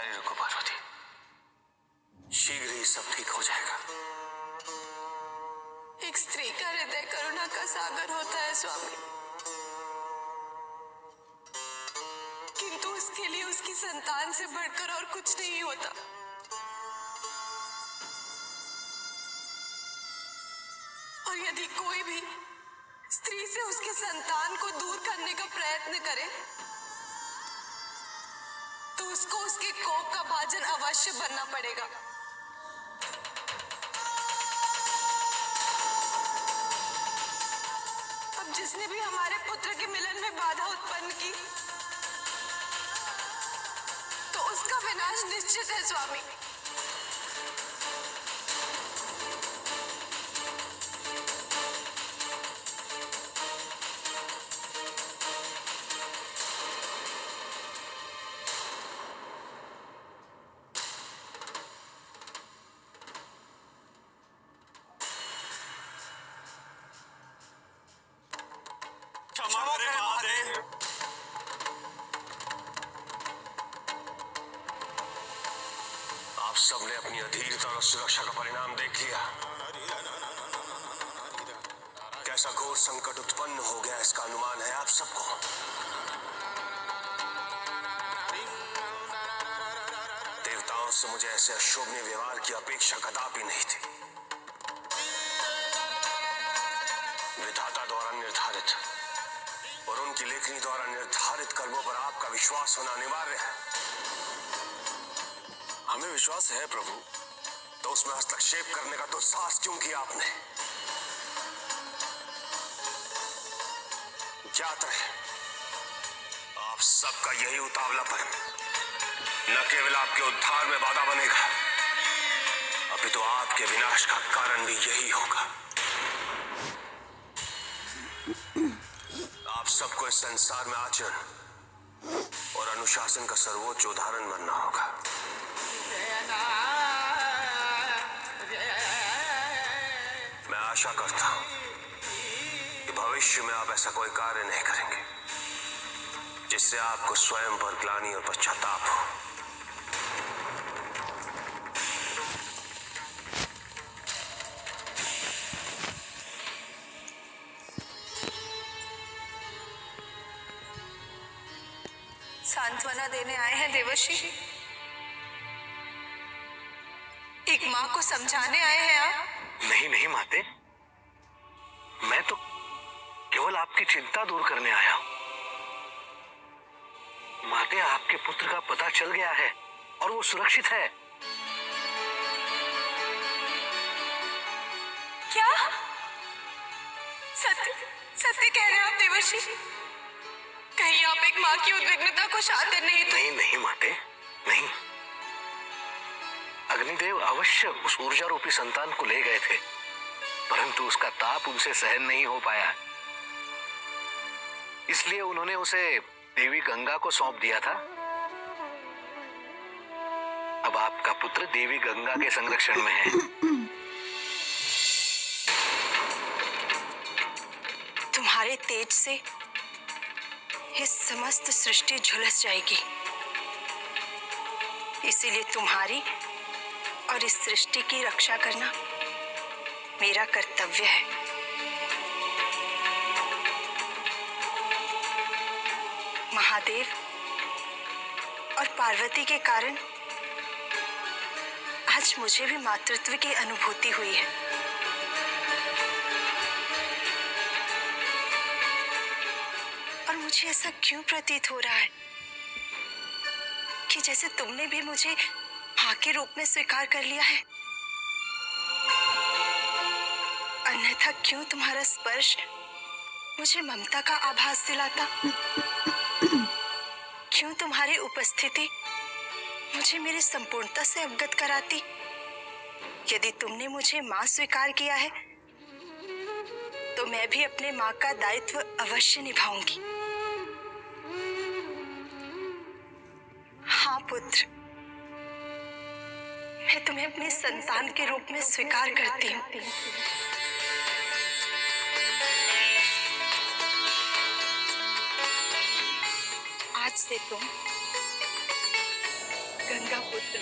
तैयारी रखो पार्वती, शीघ्र ही सब ठीक हो जाएगा। एक स्त्री का हृदय करुणा का सागर होता है स्वामी, किंतु उसके लिए उसकी संतान से बढ़कर और कुछ नहीं होता। और यदि कोई भी स्त्री से उसके संतान को दूर करने का प्रयत्न करे तो उसको उसके कोप का भाजन अवश्य बनना पड़ेगा। अब जिसने भी हमारे पुत्र के मिलन में बाधा उत्पन्न की तो उसका विनाश निश्चित है स्वामी। क्षमा करें महादेव। आप सबने अपनी अधीरता और सुरक्षा का परिणाम देख लिया। कैसा घोर संकट उत्पन्न हो गया इसका अनुमान है आप सबको। देवताओं से मुझे ऐसे अशोभनीय व्यवहार की अपेक्षा कदापि नहीं थी। विधाता द्वारा निर्धारित और उनकी लेखनी द्वारा निर्धारित कर्मों पर आपका विश्वास होना अनिवार्य है। हमें विश्वास है प्रभु, तो उसमें हस्तक्षेप करने का तो साहस क्यों किया आपने? ज्ञात रहे आप सबका यही उतावलापन न केवल आपके उद्धार में बाधा बनेगा, अपितु आपके विनाश का कारण भी यही होगा। आप सबको इस संसार में आचरण और अनुशासन का सर्वोच्च उदाहरण बनना होगा। मैं आशा करता हूं कि भविष्य में आप ऐसा कोई कार्य नहीं करेंगे जिससे आपको स्वयं पर ग्लानि और पश्चाताप हो। सांत्वना देने आए हैं देवर्षि? एक माँ को समझाने आए हैं आप? नहीं नहीं माते, मैं तो केवल आपकी चिंता दूर करने आया हूं। माते, आपके पुत्र का पता चल गया है और वो सुरक्षित है। क्या? सत्य सत्य कह रहे हैं आप देवर्षि? कहीं आप एक माँ की उद्विग्नता को शांत नहीं तो? नहीं नहीं माते, नहीं। अग्निदेव अवश्य उस ऊर्जा रूपी संतान को ले गए थे, परंतु उसका ताप उनसे सहन नहीं हो पाया, इसलिए उन्होंने उसे देवी गंगा को सौंप दिया था। अब आपका पुत्र देवी गंगा के संरक्षण में है। तुम्हारे तेज से ये समस्त सृष्टि झुलस जाएगी, इसीलिए तुम्हारी और इस सृष्टि की रक्षा करना मेरा कर्तव्य है। महादेव और पार्वती के कारण आज मुझे भी मातृत्व की अनुभूति हुई है। और मुझे ऐसा क्यों प्रतीत हो रहा है कि जैसे तुमने भी मुझे मां के रूप में स्वीकार कर लिया है। अन्यथा क्यों तुम्हारा स्पर्श मुझे ममता का आभास दिलाता? क्यों तुम्हारी उपस्थिति मुझे मेरी संपूर्णता से अवगत कराती? यदि तुमने मुझे मां स्वीकार किया है तो मैं भी अपने मां का दायित्व अवश्य निभाऊंगी। हाँ पुत्र, मैं तुम्हें अपने संतान के रूप में स्वीकार करती हूँ। आज से तुम गंगा पुत्र